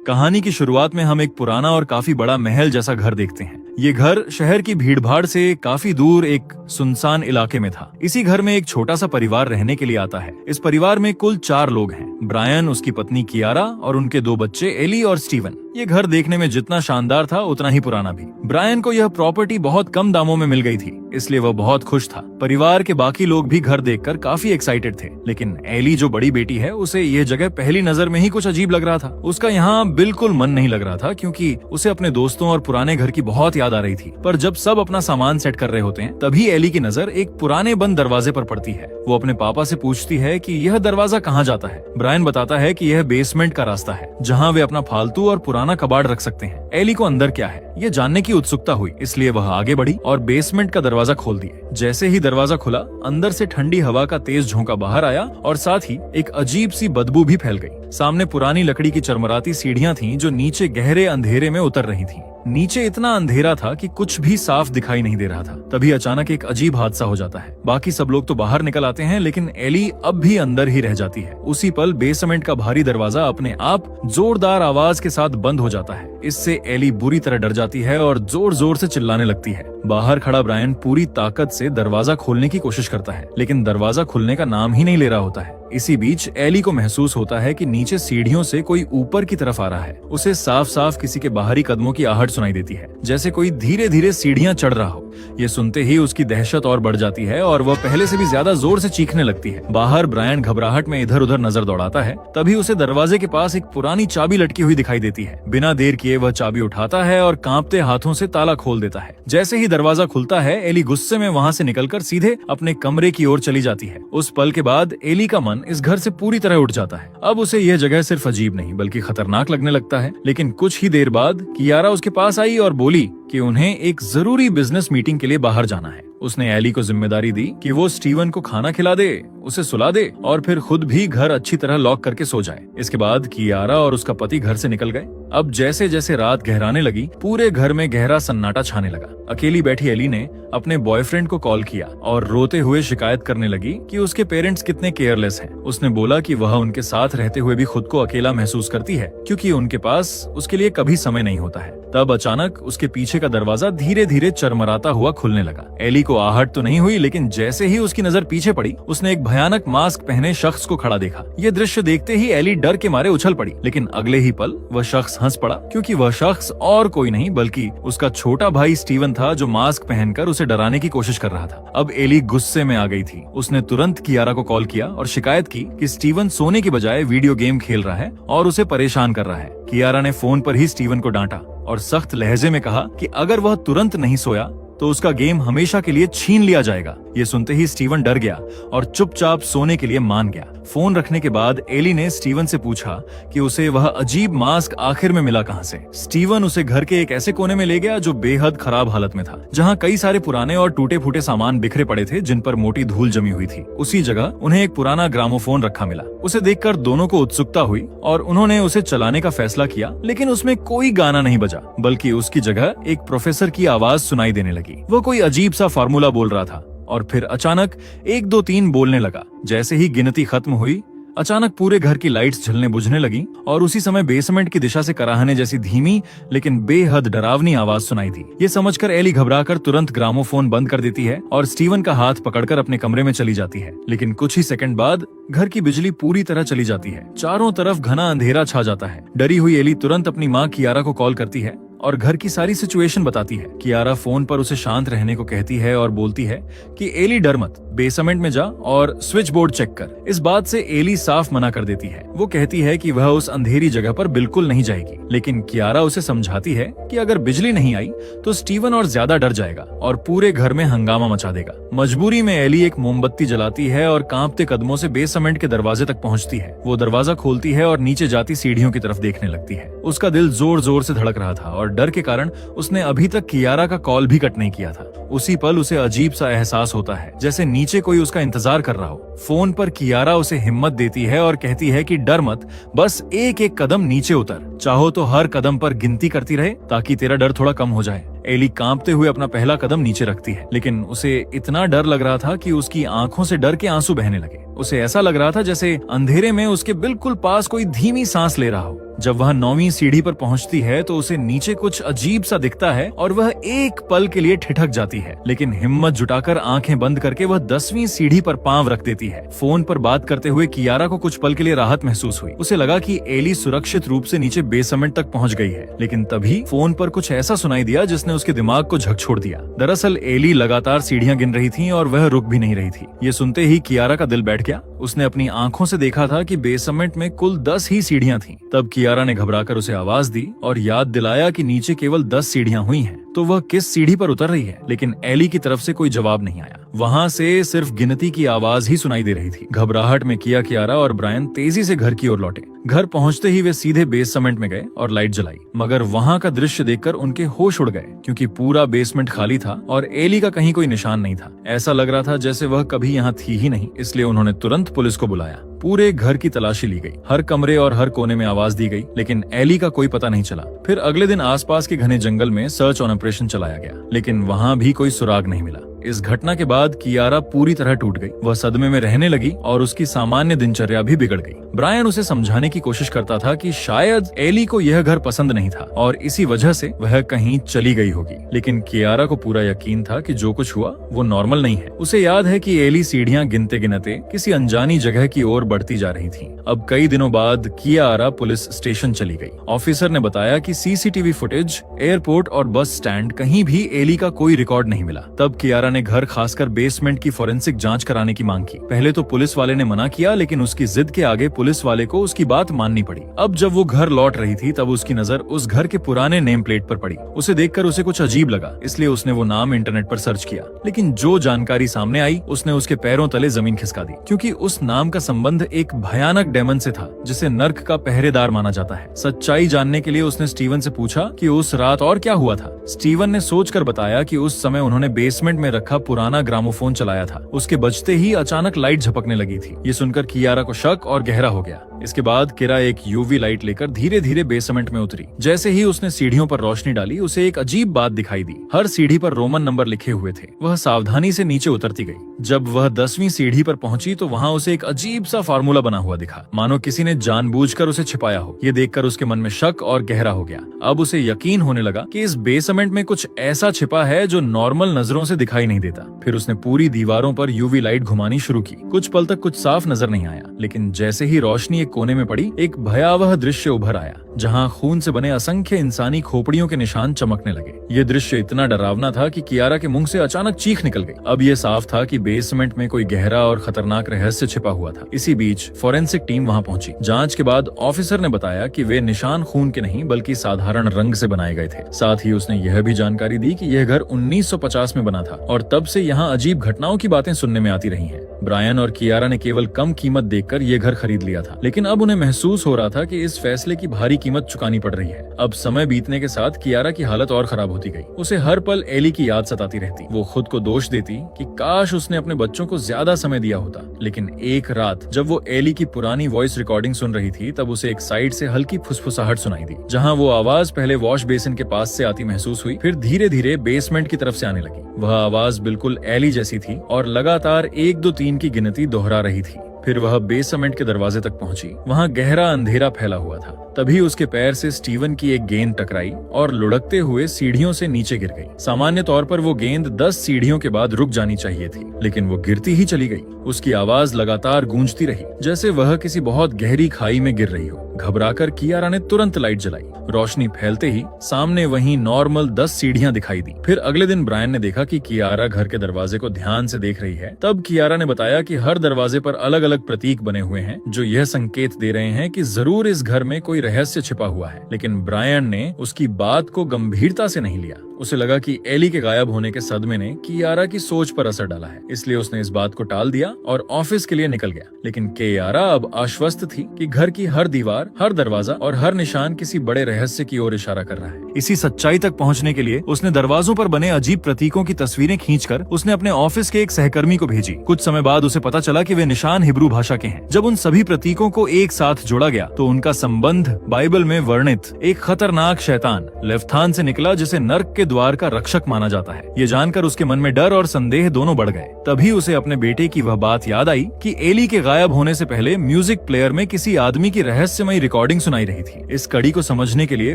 कहानी की शुरुआत में हम एक पुराना और काफी बड़ा महल जैसा घर देखते हैं। ये घर शहर की भीड़भाड़ से काफी दूर एक सुनसान इलाके में था। इसी घर में एक छोटा सा परिवार रहने के लिए आता है। इस परिवार में कुल 4 लोग हैं, ब्रायन, उसकी पत्नी कियारा और उनके 2 बच्चे एली और स्टीवन। ये घर देखने में जितना शानदार था उतना ही पुराना भी। ब्रायन को यह प्रॉपर्टी बहुत कम दामों में मिल गई थी, इसलिए वह बहुत खुश था। परिवार के बाकी लोग भी घर देखकर काफी एक्साइटेड थे, लेकिन एली जो बड़ी बेटी है, उसे यह जगह पहली नजर में ही कुछ अजीब लग रहा था। उसका यहाँ बिल्कुल मन नहीं लग रहा था, क्योंकि उसे अपने दोस्तों और पुराने घर की बहुत याद आ रही थी। पर जब सब अपना सामान सेट कर रहे होते हैं, तभी एली की नजर एक पुराने बंद दरवाजे पर पड़ती है। वो अपने पापा से पूछती है कि यह दरवाजा कहाँ जाता है। ब्रायन बताता है कि यह बेसमेंट का रास्ता है, जहाँ वे अपना फालतू और पुराना कबाड़ रख सकते हैं। एली को अंदर क्या है ये जानने की उत्सुकता हुई, इसलिए वह आगे बढ़ी और बेसमेंट का दरवाजा खोल दिया। जैसे ही दरवाजा खुला, अंदर से ठंडी हवा का तेज झोंका बाहर आया और साथ ही एक अजीब सी बदबू भी फैल गई। सामने पुरानी लकड़ी की चरमराती सीढ़ियां थीं, जो नीचे गहरे अंधेरे में उतर रही थीं। नीचे इतना अंधेरा था कि कुछ भी साफ दिखाई नहीं दे रहा था। तभी अचानक एक अजीब हादसा हो जाता है। बाकी सब लोग तो बाहर निकल आते हैं, लेकिन एली अब भी अंदर ही रह जाती है। उसी पल बेसमेंट का भारी दरवाजा अपने आप जोरदार आवाज के साथ बंद हो जाता है। इससे एली बुरी तरह डर जाती है और जोर जोर से चिल्लाने लगती है। बाहर खड़ा ब्रायन पूरी ताकत से दरवाजा खोलने की कोशिश करता है, लेकिन दरवाजा खुलने का नाम ही नहीं ले रहा होता है। इसी बीच एली को महसूस होता है कि नीचे सीढ़ियों से कोई ऊपर की तरफ आ रहा है। उसे साफ साफ किसी के बाहरी कदमों की आहट सुनाई देती है, जैसे कोई धीरे धीरे सीढ़ियां चढ़ रहा हो। ये सुनते ही उसकी दहशत और बढ़ जाती है और वह पहले से भी ज्यादा जोर से चीखने लगती है। बाहर ब्रायन घबराहट में इधर उधर नजर दौड़ाता है। तभी उसे दरवाजे के पास एक पुरानी चाबी लटकी हुई दिखाई देती है। बिना देर किए वह चाबी उठाता है और कांपते हाथों से ताला खोल देता है। जैसे ही दरवाजा खुलता है, एली गुस्से में वहां से निकलकर सीधे अपने कमरे की ओर चली जाती है। उस पल के बाद एली का मन इस घर से पूरी तरह उठ जाता है। अब उसे यह जगह सिर्फ अजीब नहीं बल्कि खतरनाक लगने लगता है। लेकिन कुछ ही देर बाद कियारा उसके पास आई और बोली कि उन्हें एक जरूरी बिजनेस मीटिंग के लिए बाहर जाना है। उसने एली को जिम्मेदारी दी कि वो स्टीवन को खाना खिला दे, उसे सुला दे और फिर खुद भी घर अच्छी तरह लॉक करके सो जाए। इसके बाद कियारा और उसका पति घर से निकल गए। अब जैसे जैसे रात गहराने लगी, पूरे घर में गहरा सन्नाटा छाने लगा। अकेली बैठी एली ने अपने बॉयफ्रेंड को कॉल किया और रोते हुए शिकायत करने लगी कि उसके पेरेंट्स कितने केयरलेस हैं। उसने बोला कि वह उनके साथ रहते हुए भी खुद को अकेला महसूस करती है, क्योंकि उनके पास उसके लिए कभी समय नहीं होता है। तब अचानक उसके पीछे का दरवाजा धीरे धीरे चरमराता हुआ खुलने लगा। एली को आहट तो नहीं हुई, लेकिन जैसे ही उसकी नजर पीछे पड़ी, उसने एक भयानक मास्क पहने शख्स को खड़ा देखा। ये दृश्य देखते ही एली डर के मारे उछल पड़ी, लेकिन अगले ही पल वह शख्स हंस पड़ा, क्योंकि वह शख्स और कोई नहीं बल्कि उसका छोटा भाई स्टीवन था, जो मास्क पहनकर उसे डराने की कोशिश कर रहा था। अब एली गुस्से में आ गई थी। उसने तुरंत कियारा को कॉल किया और शिकायत की कि स्टीवन सोने की बजाय वीडियो गेम खेल रहा है और उसे परेशान कर रहा है। कियारा ने फोन पर ही स्टीवन को डांटा और सख्त लहजे में कहा कि अगर वह तुरंत नहीं सोया तो उसका गेम हमेशा के लिए छीन लिया जाएगा। ये सुनते ही स्टीवन डर गया और चुपचाप सोने के लिए मान गया। फोन रखने के बाद एली ने स्टीवन से पूछा कि उसे वह अजीब मास्क आखिर में मिला कहां से। स्टीवन उसे घर के एक ऐसे कोने में ले गया जो बेहद खराब हालत में था, जहां कई सारे पुराने और टूटे फूटे सामान बिखरे पड़े थे, जिन पर मोटी धूल जमी हुई थी। उसी जगह उन्हें एक पुराना ग्रामोफोन रखा मिला। उसे देखकर दोनों को उत्सुकता हुई और उन्होंने उसे चलाने का फैसला किया, लेकिन उसमें कोई गाना नहीं बजा, बल्कि उसकी जगह एक प्रोफेसर की आवाज सुनाई देने लगी। वो कोई अजीब सा फार्मूला बोल रहा था और फिर अचानक 1 2 3 बोलने लगा। जैसे ही गिनती खत्म हुई, अचानक पूरे घर की लाइट्स जलने बुझने लगी और उसी समय बेसमेंट की दिशा से कराहने जैसी धीमी लेकिन बेहद डरावनी आवाज सुनाई दी। ये समझकर एली घबराकर तुरंत ग्रामोफोन बंद कर देती है और स्टीवन का हाथ पकड़कर अपने कमरे में चली जाती है। लेकिन कुछ ही सेकंड बाद घर की बिजली पूरी तरह चली जाती है। चारों तरफ घना अंधेरा छा जाता है। डरी हुई एली तुरंत अपनी माँ कियारा को कॉल करती है और घर की सारी सिचुएशन बताती है। कियारा फोन पर उसे शांत रहने को कहती है और बोलती है कि एली डर मत, बेसमेंट में जा और स्विच बोर्ड चेक कर। इस बात से एली साफ मना कर देती है। वो कहती है कि वह उस अंधेरी जगह पर बिल्कुल नहीं जाएगी, लेकिन कियारा उसे समझाती है कि अगर बिजली नहीं आई तो स्टीवन और ज्यादा डर जाएगा और पूरे घर में हंगामा मचा देगा। मजबूरी में एली एक मोमबत्ती जलाती है और कांपते कदमों से बेसमेंट के दरवाजे तक पहुंचती है। वो दरवाजा खोलती है और नीचे जाती सीढ़ियों की तरफ देखने लगती है। उसका दिल जोर जोर से धड़क रहा था और डर के कारण उसने अभी तक कियारा का कॉल भी कट नहीं किया था। उसी पल उसे अजीब सा एहसास होता है, जैसे नीचे कोई उसका इंतजार कर रहा हो। फोन पर कियारा उसे हिम्मत देती है और कहती है कि डर मत, बस एक एक कदम नीचे उतर, चाहो तो हर कदम पर गिनती करती रहे ताकि तेरा डर थोड़ा कम हो जाए। एली कांपते हुए अपना पहला कदम नीचे रखती है, लेकिन उसे इतना डर लग रहा था कि उसकी आंखों से डर के आंसू बहने लगे। उसे ऐसा लग रहा था जैसे अंधेरे में उसके बिल्कुल पास कोई धीमी सांस ले रहा हो। जब वह 9वीं सीढ़ी पर पहुंचती है तो उसे नीचे कुछ अजीब सा दिखता है और वह एक पल के लिए ठिठक जाती है, लेकिन हिम्मत जुटाकर आंखें बंद करके वह 10वीं सीढ़ी पर पांव रख देती है। फोन पर बात करते हुए कियारा को कुछ पल के लिए राहत महसूस हुई। उसे लगा कि एली सुरक्षित रूप से नीचे बेसमेंट तक पहुंच गई है, लेकिन तभी फोन पर कुछ ऐसा सुनाई दिया जिसने उसके दिमाग को झकझोर दिया। दरअसल एली लगातार सीढ़ियां गिन रही थी और वह रुक भी नहीं रही थी। ये सुनते ही कियारा का दिल बैठ गया। उसने अपनी आंखों से देखा था कि बेसमेंट में कुल 10 ही सीढ़ियां थीं। तब कियारा ने घबराकर उसे आवाज दी और याद दिलाया कि नीचे केवल 10 सीढ़ियां हुई हैं, तो वह किस सीढ़ी पर उतर रही है। लेकिन एली की तरफ से कोई जवाब नहीं आया। वहां से सिर्फ गिनती की आवाज ही सुनाई दे रही थी। घबराहट में कियारा और ब्रायन तेजी से घर की ओर लौटे। घर पहुंचते ही वे सीधे बेसमेंट में गए और लाइट जलाई, मगर वहां का दृश्य देखकर उनके होश उड़ गए, क्योंकि पूरा बेसमेंट खाली था और एली का कहीं कोई निशान नहीं था। ऐसा लग रहा था जैसे वह कभी यहाँ थी ही नहीं। इसलिए उन्होंने तुरंत पुलिस को बुलाया। पूरे घर की तलाशी ली गई, हर कमरे और हर कोने में आवाज दी गई, लेकिन एली का कोई पता नहीं चला। फिर अगले दिन आसपास के घने जंगल में सर्च ऑन ऑपरेशन चलाया गया, लेकिन वहां भी कोई सुराग नहीं मिला। इस घटना के बाद कियारा पूरी तरह टूट गई। वह सदमे में रहने लगी और उसकी सामान्य दिनचर्या भी बिगड़ गई। ब्रायन उसे समझाने की कोशिश करता था कि शायद एली को यह घर पसंद नहीं था और इसी वजह से वह कहीं चली गई होगी, लेकिन कियारा को पूरा यकीन था कि जो कुछ हुआ वो नॉर्मल नहीं है। उसे याद है कि एली सीढ़ियां गिनते गिनते किसी अनजानी जगह की ओर बढ़ती जा रही थी। अब कई दिनों बाद कियारा पुलिस स्टेशन चली गई। ऑफिसर ने बताया कि सीसीटीवी फुटेज, एयरपोर्ट और बस स्टैंड, कहीं भी एली का कोई रिकॉर्ड नहीं मिला। तब कियारा ने घर, खासकर बेसमेंट की फोरेंसिक जांच कराने की मांग की। पहले तो पुलिस वाले ने मना किया, लेकिन उसकी जिद के आगे पुलिस वाले को उसकी बात माननी पड़ी। अब जब वो घर लौट रही थी तब उसकी नजर उस घर के पुराने नेम प्लेट पर पड़ी। उसे देखकर उसे कुछ अजीब लगा, इसलिए उसने वो नाम इंटरनेट पर सर्च किया, लेकिन जो जानकारी सामने आई उसने उसके पैरों तले जमीन खिसका दी, क्योंकि उस नाम का संबंध एक भयानक डेमन से था जिसे नर्क का पहरेदार माना जाता है। सच्चाई जानने के लिए उसने स्टीवन से पूछा कि उस रात और क्या हुआ था। स्टीवन ने सोचकर बताया कि उस समय उन्होंने बेसमेंट में रखा पुराना ग्रामोफोन चलाया था। उसके बजते ही अचानक लाइट झपकने लगी थी। ये सुनकर कियारा को शक और गहरा हो गया। इसके बाद किरा एक यूवी लाइट लेकर धीरे धीरे बेसमेंट में उतरी। जैसे ही उसने सीढ़ियों पर रोशनी डाली, उसे एक अजीब बात दिखाई दी। हर सीढ़ी पर रोमन नंबर लिखे हुए थे। वह सावधानी से नीचे उतरती गई। जब वह 10वीं सीढ़ी पर पहुंची तो वहां उसे एक अजीब सा फार्मूला बना हुआ दिखा, मानो किसी ने जानबूझकर उसे छिपाया हो। ये देखकर उसके मन में शक और गहरा हो गया। अब उसे यकीन होने लगा कि इस बेसमेंट में कुछ ऐसा छिपा है जो नॉर्मल नजरों से दिखाई नहीं देता। फिर उसने पूरी दीवारों पर यूवी लाइट घुमानी शुरू की। कुछ पल तक कुछ साफ नजर नहीं आया, लेकिन जैसे ही रोशनी एक कोने में पड़ी, एक भयावह दृश्य उभर आया, जहां खून से बने असंख्य इंसानी खोपड़ियों के निशान चमकने लगे। ये दृश्य इतना डरावना था कि कियारा के मुंह से अचानक चीख निकल गई। अब ये साफ था कि बेसमेंट में कोई गहरा और खतरनाक रहस्य छिपा हुआ था। इसी बीच फोरेंसिक टीम वहां पहुंची। जांच के बाद ऑफिसर ने बताया कि वे निशान खून के नहीं बल्कि साधारण रंग से बनाए गए थे। साथ ही उसने यह भी जानकारी दी कि यह घर 1950 में बना था और तब से यहाँ अजीब घटनाओं की बातें सुनने में आती रही हैं। ब्रायन और कियारा ने केवल कम कीमत देखकर ये घर खरीद लिया था, लेकिन अब उन्हें महसूस हो रहा था कि इस फैसले की भारी कीमत चुकानी पड़ रही है। अब समय बीतने के साथ कियारा की हालत और खराब होती गई। उसे हर पल एली की याद सताती रहती। वो खुद को दोष देती कि काश उसने अपने बच्चों को ज्यादा समय दिया होता। लेकिन एक रात जब वो एली की पुरानी वॉइस रिकॉर्डिंग सुन रही थी, तब उसे एक साइड से हल्की फुसफुसाहट सुनाई दी। जहाँ वो आवाज पहले वॉश बेसिन के पास से आती महसूस हुई, फिर धीरे धीरे बेसमेंट की तरफ से आने लगी। वह आवाज बिल्कुल एली जैसी थी और लगातार 1, 2, 3 की गिनती दोहरा रही थी। फिर वह बेसमेंट के दरवाजे तक पहुंची। वहां गहरा अंधेरा फैला हुआ था। तभी उसके पैर से स्टीवन की एक गेंद टकराई और लुढ़कते हुए सीढ़ियों से नीचे गिर गई। सामान्य तौर पर वो गेंद 10 सीढ़ियों के बाद रुक जानी चाहिए थी, लेकिन वो गिरती ही चली गई। उसकी आवाज लगातार गूंजती रही, जैसे वह किसी बहुत गहरी खाई में गिर रही हो। घबराकर कियारा ने तुरंत लाइट जलाई। रोशनी फैलते ही सामने वहीं नॉर्मल 10 सीढ़ियां दिखाई दी। फिर अगले दिन ब्रायन ने देखा कि कियारा घर के दरवाजे को ध्यान से देख रही है। तब कियारा ने बताया कि हर दरवाजे पर अलग अलग प्रतीक बने हुए हैं, जो यह संकेत दे रहे हैं कि जरूर इस घर में कोई रहस्य छिपा हुआ है। लेकिन ब्रायन ने उसकी बात को गंभीरता से नहीं लिया। उसे लगा कि एली के गायब होने के सदमे ने कियारा की सोच पर असर डाला है, इसलिए उसने इस बात को टाल दिया और ऑफिस के लिए निकल गया। लेकिन कियारा अब आश्वस्त थी कि घर की हर दीवार, हर दरवाजा और हर निशान किसी बड़े रहस्य की ओर इशारा कर रहा है। इसी सच्चाई तक पहुंचने के लिए उसने दरवाजों पर बने अजीब प्रतीकों की तस्वीरें खींचकर उसने अपने ऑफिस के एक सहकर्मी को भेजी। कुछ समय बाद उसे पता चला कि वे निशान हिब्रू भाषा के हैं। जब उन सभी प्रतीकों को एक साथ जोड़ा गया तो उनका संबंध बाइबल में वर्णित एक खतरनाक शैतान लेफ्थान से निकला, जिसे नर्क के द्वार का रक्षक माना जाता है। ये जानकर उसके मन में डर और संदेह दोनों बढ़ गए। तभी उसे अपने बेटे की वह बात याद आई कि एली के गायब होने से पहले म्यूजिक प्लेयर में किसी आदमी की रहस्यमयी रिकॉर्डिंग सुनाई रही थी। इस कड़ी को समझने के लिए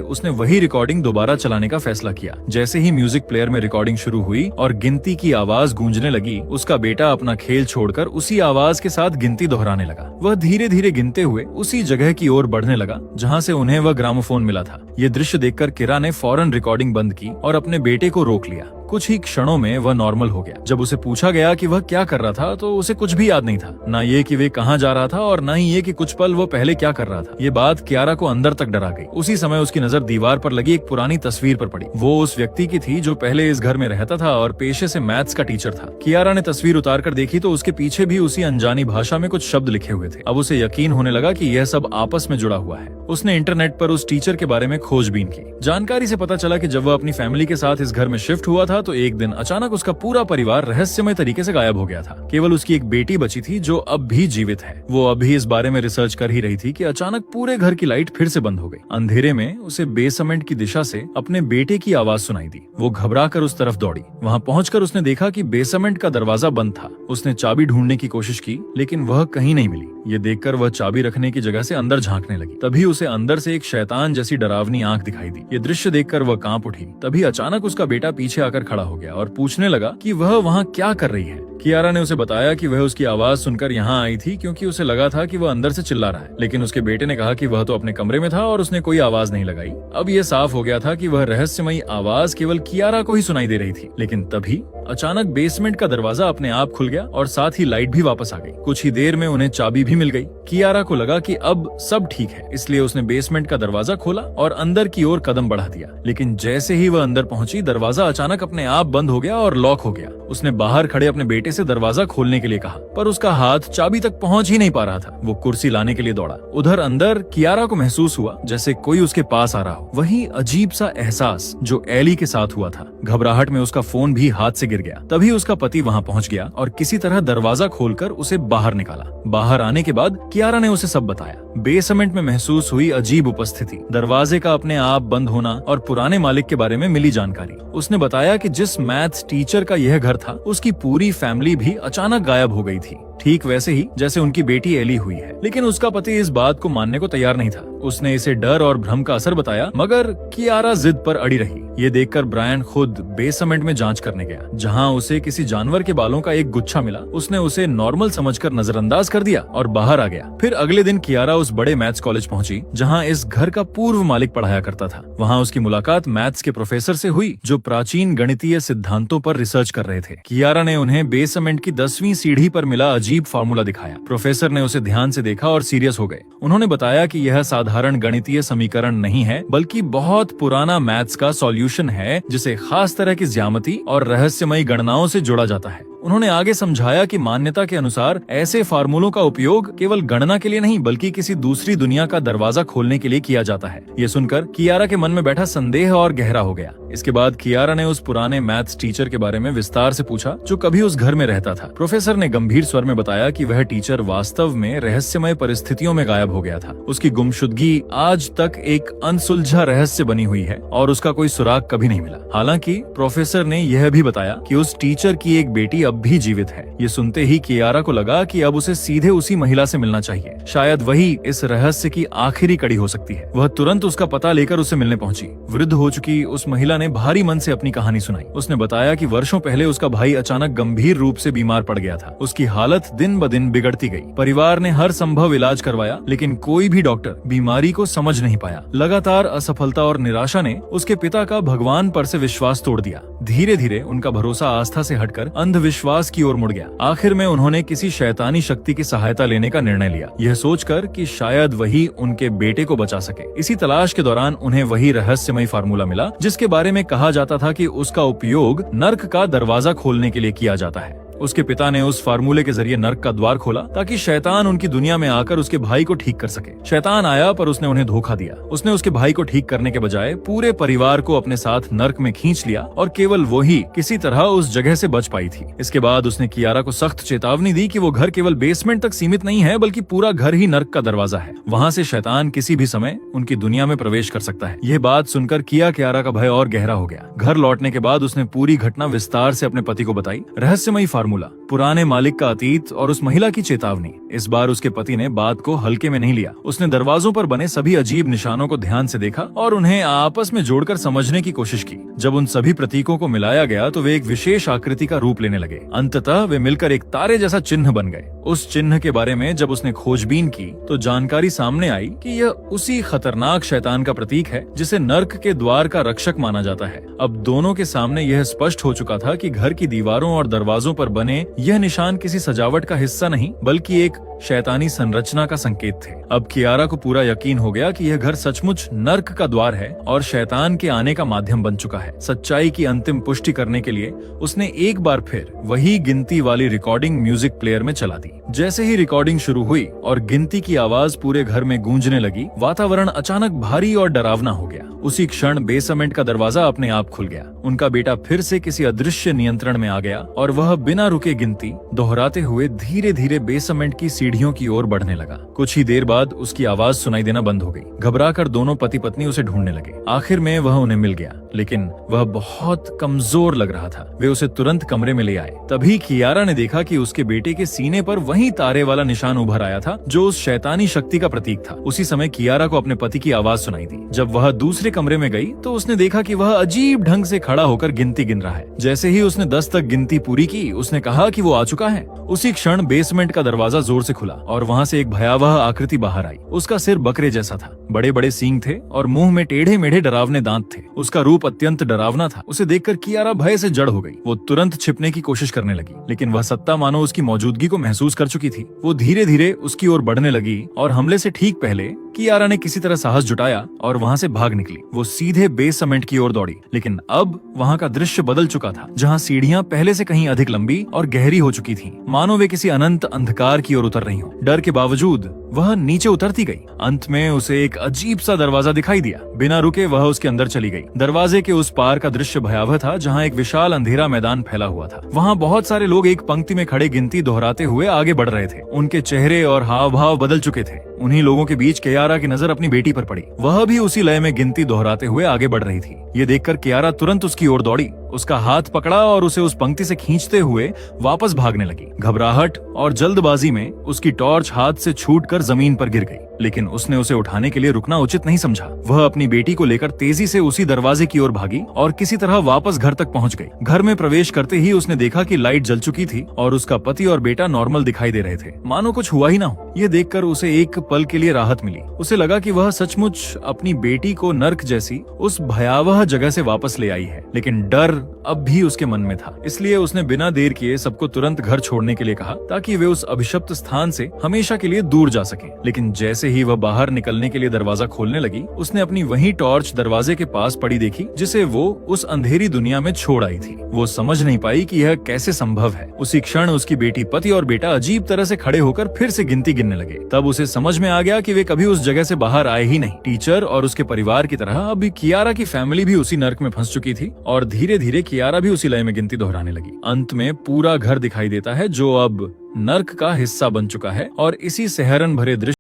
उसने वही रिकॉर्डिंग दोबारा चलाने का फैसला किया। जैसे ही म्यूजिक प्लेयर में रिकॉर्डिंग शुरू हुई और गिनती की आवाज गूंजने लगी, उसका बेटा अपना खेल छोड़कर उसी आवाज के साथ गिनती दोहराने लगा। वह धीरे धीरे गिनते हुए उसी जगह की ओर बढ़ने लगा जहाँ से उन्हें वह ग्रामोफोन मिला था। ये दृश्य देखकर किरा ने फौरन रिकॉर्डिंग बंद की और अपने बेटे को रोक लिया। कुछ ही क्षणों में वह नॉर्मल हो गया। जब उसे पूछा गया कि वह क्या कर रहा था तो उसे कुछ भी याद नहीं था, ना ये कि वे कहाँ जा रहा था और न ही ये कि कुछ पल वो पहले क्या कर रहा था। ये बात कियारा को अंदर तक डरा गई। उसी समय उसकी नजर दीवार पर लगी एक पुरानी तस्वीर पर पड़ी। वो उस व्यक्ति की थी जो पहले इस घर में रहता था और पेशे से मैथ्स का टीचर था। कियारा ने तस्वीर उतार कर देखी तो उसके पीछे भी उसी अनजानी भाषा में कुछ शब्द लिखे हुए थे। अब उसे यकीन होने लगा कि यह सब आपस में जुड़ा हुआ है। उसने इंटरनेट पर उस टीचर के बारे में खोजबीन की। जानकारी से पता चला कि जब वह अपनी फैमिली के साथ इस घर में शिफ्ट हुआ था तो एक दिन अचानक उसका पूरा परिवार रहस्यमय तरीके से गायब हो गया था। केवल उसकी एक बेटी बची थी जो अब भी जीवित है। वो अभी इस बारे में रिसर्च कर ही रही थी कि अचानक पूरे घर की लाइट फिर से बंद हो गई। अंधेरे में उसे बेसमेंट की दिशा से अपने बेटे की आवाज सुनाई दी। वो घबरा कर उस तरफ दौड़ी। वहाँ पहुंचकर उसने देखा कि बेसमेंट का दरवाजा बंद था। उसने चाबी ढूंढने की कोशिश की लेकिन वह कहीं नहीं मिली। ये देखकर वह चाबी रखने की जगह से अंदर झांकने लगी। तभी उसे अंदर से एक शैतान जैसी डरावनी आंख दिखाई दी। ये दृश्य देखकर वह कांप उठी। तभी अचानक उसका बेटा पीछे आकर खड़ा हो गया और पूछने लगा कि वह वहाँ क्या कर रही है। कियारा ने उसे बताया कि वह उसकी आवाज सुनकर यहाँ आई थी क्योंकि उसे लगा था कि वह अंदर से चिल्ला रहा है। लेकिन उसके बेटे ने कहा कि वह तो अपने कमरे में था और उसने कोई आवाज नहीं लगाई। अब यह साफ हो गया था कि वह रहस्यमयी आवाज केवल कियारा को ही सुनाई दे रही थी। लेकिन तभी अचानक बेसमेंट का दरवाजा अपने आप खुल गया और साथ ही लाइट भी वापस आ गई। कुछ ही देर में उन्हें चाबी भी मिल गई। कियारा को लगा कि अब सब ठीक है, इसलिए उसने बेसमेंट का दरवाजा खोला और अंदर की ओर कदम बढ़ा दिया। लेकिन जैसे ही वह अंदर पहुंची, दरवाजा अचानक अपने आप बंद हो गया और लॉक हो गया। उसने बाहर खड़े अपने बेटे से दरवाजा खोलने के लिए कहा, पर उसका हाथ चाबी तक पहुंच ही नहीं पा रहा था। वो कुर्सी लाने के लिए दौड़ा। उधर अंदर कियारा को महसूस हुआ जैसे कोई उसके पास आ रहा हो। वही अजीब सा एहसास जो एली के साथ हुआ था। घबराहट में उसका फोन भी हाथ से गिर गया। तभी उसका पति वहां पहुंच गया और किसी तरह दरवाजा खोलकर उसे बाहर निकाला। बाहर आने के बाद कियारा ने उसे सब बताया। बेसमेंट में महसूस हुई अजीब उपस्थिति, दरवाजे का अपने आप बंद होना और पुराने मालिक के बारे में मिली जानकारी। उसने बताया कि जिस मैथ्स टीचर का यह घर था, उसकी पूरी फैमिली भी अचानक गायब हो गई थी, ठीक वैसे ही जैसे उनकी बेटी एली हुई है। लेकिन उसका पति इस बात को मानने को तैयार नहीं था। उसने इसे डर और भ्रम का असर बताया, मगर कियारा जिद पर अड़ी रही। ये देखकर ब्रायन खुद बेसमेंट में जांच करने गया, जहां उसे किसी जानवर के बालों का एक गुच्छा मिला। उसने उसे नॉर्मल समझकर नजरअंदाज कर दिया और बाहर आ गया। फिर अगले दिन कियारा उस बड़े मैथ्स कॉलेज पहुंची जहां इस घर का पूर्व मालिक पढ़ाया करता था। वहां उसकी मुलाकात मैथ्स के प्रोफेसर से हुई जो प्राचीन गणितीय सिद्धांतों पर रिसर्च कर रहे थे। कियारा ने उन्हें बेसमेंट की 10वीं सीढ़ी पर मिला अजीब फार्मूला दिखाया। प्रोफेसर ने उसे ध्यान से देखा और सीरियस हो गए। उन्होंने बताया कि यह साधारण गणितीय समीकरण नहीं है, बल्कि बहुत पुराना मैथ्स का सॉल्यूशन है जिसे खास तरह की ज्यामिति और रहस्यमयी गणनाओं से जोड़ा जाता है। उन्होंने आगे समझाया कि मान्यता के अनुसार ऐसे फार्मूलों का उपयोग केवल गणना के लिए नहीं बल्कि किसी दूसरी दुनिया का दरवाजा खोलने के लिए किया जाता है। ये सुनकर कियारा के मन में बैठा संदेह और गहरा हो गया। इसके बाद कियारा ने उस पुराने मैथ्स टीचर के बारे में विस्तार से पूछा जो कभी उस घर में रहता था। प्रोफेसर ने गंभीर स्वर में बताया कि वह टीचर वास्तव में रहस्यमय परिस्थितियों में गायब हो गया था। उसकी गुमशुदगी आज तक एक अनसुलझा रहस्य बनी हुई है और उसका कोई सुराग कभी नहीं मिला। हालांकि प्रोफेसर ने यह भी बताया कि उस टीचर की एक बेटी अब भी जीवित है। ये सुनते ही कियारा को लगा कि अब उसे सीधे उसी महिला से मिलना चाहिए। शायद वही इस रहस्य की आखिरी कड़ी हो सकती है। वह तुरंत उसका पता लेकर उससे मिलने पहुंची। वृद्ध हो चुकी उस महिला ने भारी मन से अपनी कहानी सुनाई। उसने बताया कि वर्षों पहले उसका भाई अचानक गंभीर रूप से बीमार पड़ गया था। उसकी हालत दिन ब दिन बिगड़ती गई। परिवार ने हर संभव इलाज करवाया, लेकिन कोई भी डॉक्टर बीमारी को समझ नहीं पाया। लगातार असफलता और निराशा ने उसके पिता का भगवान पर से विश्वास तोड़ दिया। धीरे धीरे उनका भरोसा आस्था से हटकर अंधविश्वास की ओर मुड़ गया। आखिर में उन्होंने किसी शैतानी शक्ति की सहायता लेने का निर्णय लिया, यह सोचकर कि शायद वही उनके बेटे को बचा सके। इसी तलाश के दौरान उन्हें वही रहस्यमय फार्मूला मिला जिसके बारे में कहा जाता था कि उसका उपयोग नर्क का दरवाजा खोलने के लिए किया जाता है। उसके पिता ने उस फार्मूले के जरिए नर्क का द्वार खोला ताकि शैतान उनकी दुनिया में आकर उसके भाई को ठीक कर सके। शैतान आया पर उसने उन्हें धोखा दिया। उसने उसके भाई को ठीक करने के बजाय पूरे परिवार को अपने साथ नर्क में खींच लिया और केवल वही किसी तरह उस जगह से बच पाई थी। इसके बाद उसने कियारा को सख्त चेतावनी दी कि वो घर केवल बेसमेंट तक सीमित नहीं है बल्कि पूरा घर ही नर्क का दरवाजा है। वहाँ से शैतान किसी भी समय उनकी दुनिया में प्रवेश कर सकता है। यह बात सुनकर कियारा का भय और गहरा हो गया। घर लौटने के बाद उसने पूरी घटना विस्तार से अपने पति को बताई। रहस्यमयी फार्मूला, पुराने मालिक का अतीत और उस महिला की चेतावनी। इस बार उसके पति ने बात को हल्के में नहीं लिया। उसने दरवाजों पर बने सभी अजीब निशानों को ध्यान से देखा और उन्हें आपस में जोड़कर समझने की कोशिश की। जब उन सभी प्रतीकों को मिलाया गया तो वे एक विशेष आकृति का रूप लेने लगे। अंततः वे मिलकर एक तारे जैसा चिन्ह बन गए। उस चिन्ह के बारे में जब उसने खोजबीन की तो जानकारी सामने आई कि यह उसी खतरनाक शैतान का प्रतीक है जिसे नर्क के द्वार का रक्षक माना जाता है। अब दोनों के सामने यह स्पष्ट हो चुका था कि घर की दीवारों और दरवाजों पर बने यह निशान किसी सजावट का हिस्सा नहीं बल्कि एक शैतानी संरचना का संकेत थे। अब कियारा को पूरा यकीन हो गया कि यह घर सचमुच नर्क का द्वार है और शैतान के आने का माध्यम बन चुका है। सच्चाई की अंतिम पुष्टि करने के लिए उसने एक बार फिर वही गिनती वाली रिकॉर्डिंग म्यूजिक प्लेयर में चला दी। जैसे ही रिकॉर्डिंग शुरू हुई और गिनती की आवाज पूरे घर में गूंजने लगी, वातावरण अचानक भारी और डरावना हो गया। उसी क्षण बेसमेंट का दरवाजा अपने आप खुल गया। उनका बेटा फिर से किसी अदृश्य नियंत्रण में आ गया और वह बिना रुके गिनती दोहराते हुए धीरे धीरे बेसमेंट की सीढ़ियों की ओर बढ़ने लगा। कुछ ही देर बाद उसकी आवाज सुनाई देना बंद हो गई। घबराकर दोनों पति पत्नी उसे ढूंढने लगे। आखिर में वह उन्हें मिल गया, लेकिन वह बहुत कमजोर लग रहा था। वे उसे तुरंत कमरे में ले आए। तभी कियारा ने देखा कि उसके बेटे के सीने पर वही तारे वाला निशान उभर आया था जो उस शैतानी शक्ति का प्रतीक था। उसी समय कियारा को अपने पति की आवाज सुनाई दी। जब वह दूसरे कमरे में गई तो उसने देखा कि वह अजीब ढंग से खड़ा होकर गिनती गिन रहा है। जैसे ही उसने 10 तक गिनती पूरी की, उसने कहा कि वो आ चुका है। उसी क्षण बेसमेंट का दरवाजा जोर से खुला और वहाँ से एक भयावह आकृति बाहर आई। उसका सिर बकरे जैसा था, बड़े बड़े सींग थे और मुंह में टेढ़े मेढ़े डरावने दांत थे। उसका रूप अत्यंत डरावना था। उसे देखकर कियारा भय से जड़ हो गई। वो तुरंत छिपने की कोशिश करने लगी, लेकिन वह सत्ता मानो उसकी मौजूदगी को महसूस कर चुकी थी। वो धीरे धीरे उसकी ओर बढ़ने लगी और हमले से ठीक पहले कियारा ने किसी तरह साहस जुटाया और वहाँ से भाग निकली। वो सीधे बेसमेंट की ओर दौड़ी, लेकिन अब वहाँ का दृश्य बदल चुका था, जहाँ सीढ़ियाँ पहले से कहीं अधिक लंबी और गहरी हो चुकी थीं, मानो वे किसी अनंत अंधकार की ओर उतर रही हों। डर के बावजूद वह नीचे उतरती गई। अंत में उसे एक अजीब सा दरवाजा दिखाई दिया। बिना रुके वह उसके अंदर चली गई। दरवाजे के उस पार का दृश्य भयावह था, जहाँ एक विशाल अंधेरा मैदान फैला हुआ था। वहाँ बहुत सारे लोग एक पंक्ति में खड़े गिनती दोहराते हुए आगे बढ़ रहे थे। उनके चेहरे और हाव भाव बदल चुके थे। उन्हीं लोगों के बीच कियारा की नजर अपनी बेटी पर पड़ी। वह भी उसी लय में गिनती दोहराते हुए आगे बढ़ रही थी। ये देखकर कियारा तुरंत उसकी ओर दौड़ी, उसका हाथ पकड़ा और उसे उस पंक्ति से खींचते हुए वापस भागने लगी। घबराहट और जल्दबाजी में उसकी टॉर्च हाथ से छूटकर जमीन पर गिर गई, लेकिन उसने उसे उठाने के लिए रुकना उचित नहीं समझा। वह अपनी बेटी को लेकर तेजी से उसी दरवाजे की ओर भागी और किसी तरह वापस घर तक पहुंच गई। घर में प्रवेश करते ही उसने देखा कि लाइट जल चुकी थी और उसका पति और बेटा नॉर्मल दिखाई दे रहे थे, मानो कुछ हुआ ही ना हो। यह देखकर उसे एक पल के लिए राहत मिली। उसे लगा कि वह सचमुच अपनी बेटी को नर्क जैसी उस भयावह जगह से वापस ले आई है, लेकिन डर अब भी उसके मन में था। इसलिए उसने बिना देर किए सबको तुरंत घर छोड़ने के लिए कहा, ताकि वे उस अभिशप्त स्थान से हमेशा के लिए दूर जा सकें। लेकिन जैसे ही वह बाहर निकलने के लिए दरवाजा खोलने लगी, उसने अपनी वही टॉर्च दरवाजे के पास पड़ी देखी जिसे वो उस अंधेरी दुनिया में छोड़ आई थी। वो समझ नहीं पाई कि यह कैसे संभव है। उसी क्षण उसकी बेटी, पति और बेटा अजीब तरह से खड़े होकर फिर से गिनती गिनने लगे। तब उसे समझ में आ गया कि वे कभी उस जगह से बाहर आए ही नहीं। टीचर और उसके परिवार की तरह अभी कियारा की फैमिली भी उसी नर्क में फंस चुकी थी और धीरे धीरे कियारा भी उसी लय में गिनती दोहराने लगी। अंत में पूरा घर दिखाई देता है जो अब नर्क का हिस्सा बन चुका है और इसी सिहरन भरे दृश्य